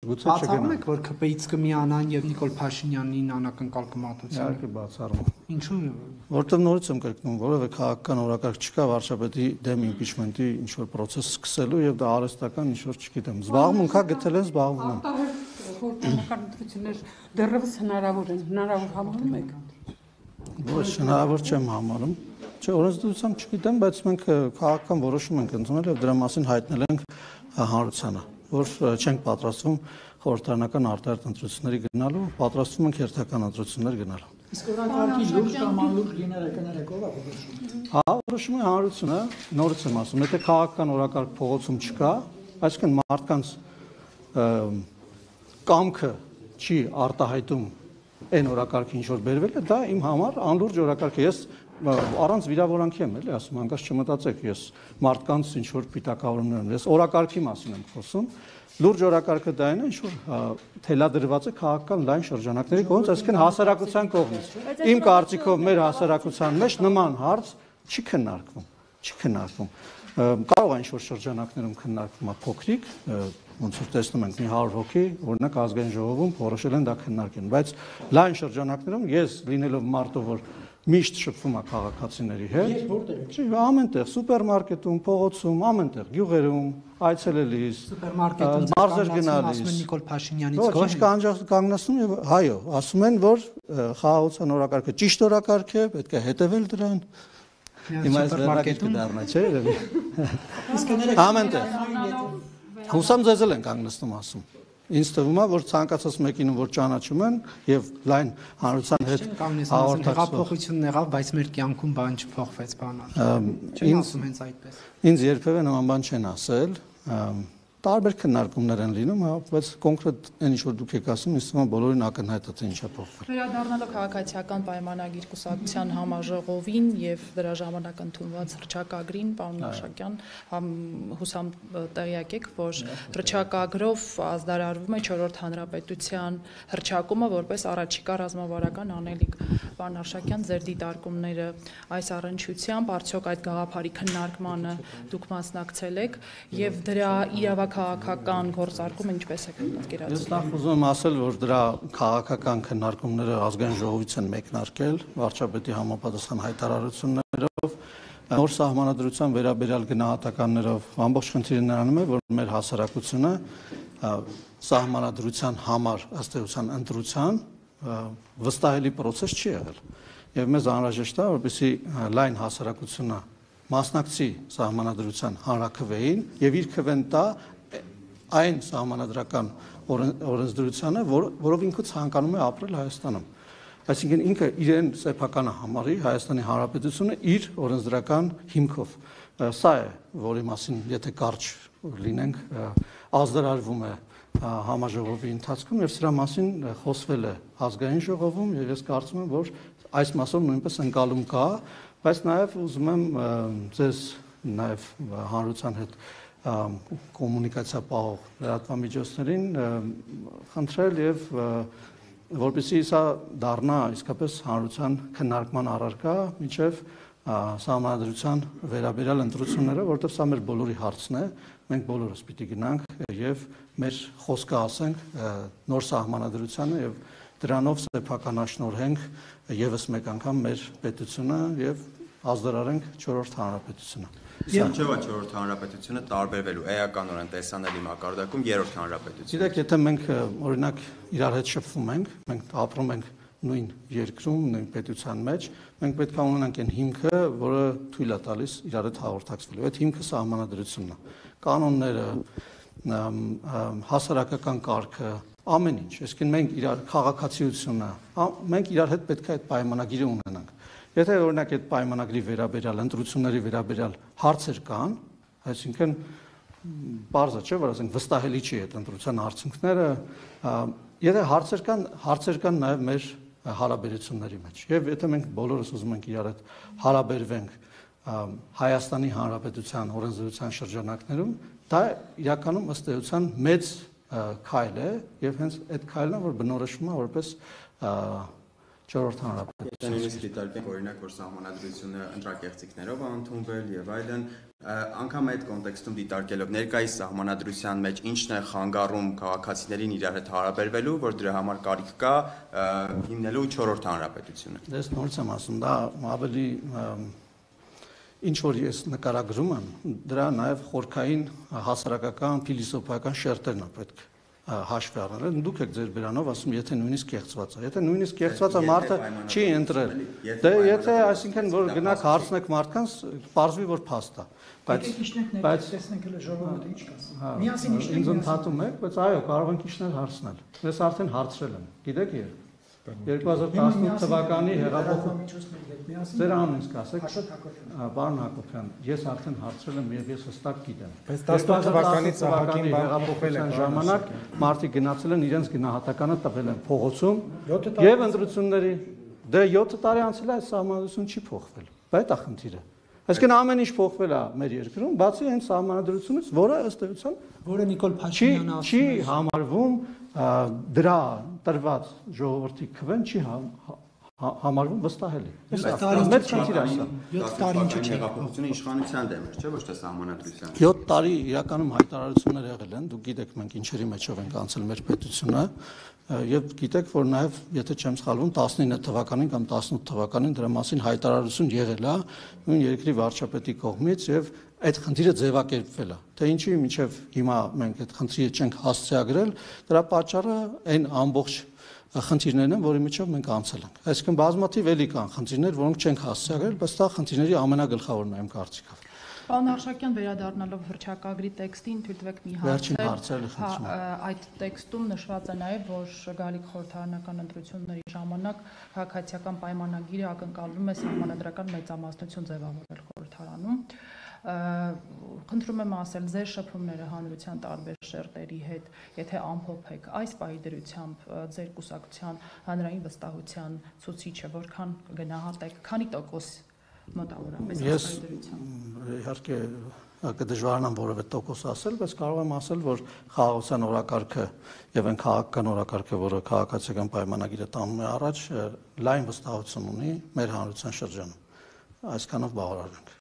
Գուցե չգնա։ Բացառում եք, որ ԿՊ-ից կմիանան եւ Նիկոլ Փաշինյանին անակնկալ կմատուցեն։ Իհարկե բացառում։ Ինչու՞։ Որտեղ նորից եմ կրկնում, որովհետեւ քաղաքական օրակարգ չկա վարչապետի դեմ իմպիչմենտի ինչ որ process սկսելու եւ դա արհեստական ինչ որ չգիտեմ։ Զբաղմունքա գտել են, զբաղվում են։ Խորհրդանական ընտրություններ դեռևս հնարավոր են, հնարավոր համարում եք։ Ոչ, հնարավոր չեմ համարում։ Չէ, օրենսդրությամբ չգիտեմ, բայց մենք քաղաքական որոշում ենք ընդունել եւ դրա մասին հայտնել ենք հանրությանը, որ չենք պատրաստվում խորհրդարանական արտահերթ ընտրությունների գնալու, պատրաստվում ենք հերթական ընտրություններ գնալու։ Իսկ օրակարգի լուրջ կամ անլուրջ լինելը կներեք ով է որոշում։ Հա, որոշում է հանրությունը, նորից եմ ասում, եթե քաղաքական օրակարգ փողոցում չկա, այսինքն մարդկանց կամքը չի արտահայտում այն օրակարգը ինչ որ բերվել է, դա իմ համար անլուրջ օրակարգ է։ Ես առանց վիրավորանքի եմ էլի ասում, հանկարծ չմտածեք, ես մարդկանց ինչ որ պիտակավորումներ եմ, ես օրակարգի մասին եմ խոսում։ Լուրջ օրակարգը դա այն է, ինչ որ թելադրված է քաղաքական լայն շրջանակների կողմից, այսինքն հասարակության կողմից։ Իմ կարծիքով մեր հասարակության մեջ նման հարց չի քննարկվում։ Կարող է ինչ որ շրջանակներում քննարկվում է փոքրիկ, ոնց որ տեսնում ենք մի 100 հոգի, օրինակ ազգային ժողովում որոշել են դա քննարկեն, բայց լայն շրջանակներում ես լինելով մարդը, որ միշտ շփվում է քաղաքացիների հետ։ Ես որտեղ եք։ Չի, ամենտեղ, սուպերմարկետում, փողոցում, ամենտեղ, գյուղերում, այցելելիս, Սուպերմարկետում մարզեր գնալիս։ ասում են Նիկոլ Փաշինյանից Ոչ, ինչ կանգնացնում եւ հայո, ասում են, որ խաղաղության օրակարգը ճիշտ օրակարգ է, պետք է հետևել դրան։ Հիմա այս վերնակետ կդառնա, չէ՞ երևի։ Իսկ ներեք Ամենտեղ։ Հուսամ ձեզ էլ են կանգնեցնում ասում։ Ինձ թվում է, որ ցանկացած մեկին, որ ճանաչում են եւ լայն հանրության հետ հեղափոխությունն եղավ, բայց մեր կյանքում բան չփոխվեց, բանալ։ Չեն ասում հենց այդպես։ Ինձ երբևէ նման բան չեն ասել։ Տարբեր քննարկումներ են լինում, բայց կոնկրետ այն ինչ որ դուք եք ասում, ինձ թվում է բոլորին ակնհայտ է թե ինչ է փոխվել։ Վերադառնալով քաղաքացիական պայմանագիր կուսակցության համաժողովին եւ դրա ժամանակ ընդունված հռչակագրին, պարոն Նաշակյան, հուսամ տեղյակ եք, որ հռչակագրով ազդարարվում է 4-րդ հանրապետության հռչակումը որպես առաջիկա ռազմավարական անելիք։ Պարոն Նաշակյան, ձեր դիտարկումները այս առնչությամբ, արդյոք այդ գաղափարի քննարկմանը դուք մասնակցել եք եւ դրա իրավաքաղաքական գործարկումը ինչպես է պատկերացնում։ Ես նախ ուզում եմ ասել, որ դրա քաղաքական քննարկումները ազգային ժողովից են մեկնարկել, վարչապետի համապատասխան հայտարարություններով, նոր սահմանադրության վերաբերյալ գնահատականներով, ամբողջ խնդիրը նրանում է, որ մեր հասարակությունը սահմանադրության համար ըստ էության ընտրության վստահելի process չի եղել։ Եվ մեզ անհրաժեշտ է, որպեսզի լայն հասարակությունը մասնակցի սահմանադրության հանրաքվեին եւ իր քվեն տա այն սահմանադրական օրենսդրությանը, որով ինքը ցանկանում է ապրել Հայաստանում։ Այսինքն ինքը իրեն սեփականը համարի Հայաստանի Հանրապետությունը իր օրենսդրական հիմքով։ Սա է, որի մասին եթե կարճ լինենք, ազդարարվում է համաժողովի ընթացքում եւ սրա մասին խոսվել է ազգային ժողովում եւ ես կարծում եմ, որ այս մասով նույնպես ընկալում կա, բայց նաեւ ուզում եմ ձեզ նաեւ հանրության հետ կոմունիկացիա պահող լրատվամիջոցներին խնդրել եւ որպեսզի սա դառնա իսկապես հանրության քննարկման առարկա մինչեւ սահմանադրության վերաբերյալ ընտրությունները, որտեղ սա մեր բոլորի հարցն է, մենք բոլորս պիտի գնանք եւ մեր խոսքը ասենք նոր սահմանադրությանը եւ դրանով սեփականաշնորհենք եւս մեկ անգամ մեր պետությունը եւ ազդարարենք 4-րդ հանրապետությունը։ Սանջովա 4-րդ հանրապետությունը տարբերվելու էականորեն տեսանելի մակարդակում 3-րդ հանրապետություն։ Գիտեք, եթե մենք օրինակ իրար հետ շփվում ենք, մենք ապրում ենք նույն երկրում, նույն պետության մեջ, մենք պետք է ունենանք այն հիմքը, որը թույլ է տալիս իրար հետ հաղորդակցվելու։ Այդ հիմքը սահմանադրությունն է։ Կանոնները, հասարակական կարգը, ամեն ինչ։ Այսինքն մենք իրար քաղաքացիությունը, մենք իրար հետ պետք է այդ պայմանագիրը ունենանք։ Եթե օրինակ այդ պայմանագրի վերաբերյալ ընտրությունների վերաբերյալ հարցեր կան, այսինքն բարձ է, չէ՞, որ ասենք վստահելի չի այդ ընտրության արդյունքները, եթե հարցեր կան նաև մեր հարաբերությունների մեջ։ Եվ եթե մենք բոլորս ուզում ենք իրար հետ հարաբերվենք Հայաստանի Հանրապետության օրենսդրության շրջանակներում, դա իրականում ըստ էության մեծ քայլ է եւ հենց այդ քայլն է, որ բնորոշվում է որպես 4-րդ հանրապետություն։ Նույնիսկ դիտարկենք օրինակ, որ սահմանադրությունը ընտրակեղծիքներով է ընդունվել եւ այլն, անգամ այդ կոնտեքստում դիտարկելով ներկայիս սահմանադրության մեջ ինչն է խանգարում քաղաքացիներին իրար հետ հարաբերվելու, որ դրա համար կարիք կա հիմնելու 4-րդ հանրապետությունը։ Դες նորից եմ ասում, դա ավելի ինչ որ ես նկարագրում եմ, դրա նաև խորքային հասարակական փիլիսոփայական շերտերն է պետք հաշվի առնել, դուք եք ձեր բերանով ասում, եթե նույնիսկ կեղծված է, եթե նույնիսկ կեղծված է մարդը չի ընտրել, դե եթե այսինքն որ գնաք հարցնեք մարդկանց, պարզվի որ փաստ է, բայց տեսնենք էլ ժողովուրդը ինչ կասի։ Միասին ինձ ընդհատում եք, բայց այո, կարող ենք իջնել հարցնել։ Ես արդեն հարցրել եմ, գիտեք երբ 2018 թվականի հեղափոխության ձեր անունից կասեք, պարոն Հակոբյան, ես արդեն հարցրել եմ եւ ես հստակ գիտեմ։ Բայց 18 թվականից Սահակին հեղափոխության ժամանակ մարդիկ գնացել են իրենց գնահատականը տվել են փողոցում եւ ընտրությունների դե 7 տարի անցել է այս սահմանադրությունը չի փոխվել։ Բայց դա խնդիրը։ Այսինքն ամեն ինչ փոխվել է մեր երկրում, բացի այն սահմանադրությունից, որը ըստ էության որը Նիկոլ Փաշինյանը չի համարվում դրա տրված ժողովրդի քվեն չի համարվում վստահելի։ Մեծ խնդիր է սա։ 7 տարի ինչ չի հեղափոխությունը իշխանության դեմ էր, չէ՞ ոչ թե սահմանադրության։ 7 տարի իրականում հայտարարություններ եղել են, դուք գիտեք մենք ինչերի մեջով ենք անցել մեր պետությունը եւ գիտեք որ նաեւ եթե չեմ սխալվում 19 թվականին կամ 18 թվականին դրա մասին հայտարարություն եղել է նույն երկրի վարչապետի կողմից եւ այդ խնդիրը ձևակերպվել է թե ինչի մինչեւ հիմա մենք այդ խնդիրը չենք հասցեագրել դրա պատճառը այն ամբողջ խնդիրներն են որի միջով մենք անցել ենք այսինքն բազմաթիվ էլի կան խնդիրներ որոնք չենք հասցեագրել բայց դա խնդիրների ամենագլխավորն է իմ կարծիքով Պարոն Արշակյան վերադառնալով հռչակագրի տեքստին թույլ տվեք մի հարցել այդ տեքստում նշված է նաև որ գալիք խորհրդարանական ընտրությունների ժամանակ քաղաքացիական պայմանագիրը ակնկալվում է սահմանադրական մեծամասնություն ձևավորել խորհրդարանում խնդրում եմ ասել ձեր շփումները հանրության տարբեր շերտերի հետ եթե ամփոփ եք այս պահի դրությամբ ձեր կուսակցության հանրային վստահության ցուցիչը որքան գնահատեք քանի տոկոս մոտավորապես ես իհարկե կդժվարանամ որևէ տոկոս ասել, բայց կարող եմ ասել, որ խաղաղության օրակարգը եւ այն քաղաքական օրակարգը, որը քաղաքացիական պայմանագիրը տանում է առաջ, լայն վստահություն ունի մեր հանրության շրջանում։ Այսքանով բավարար ենք։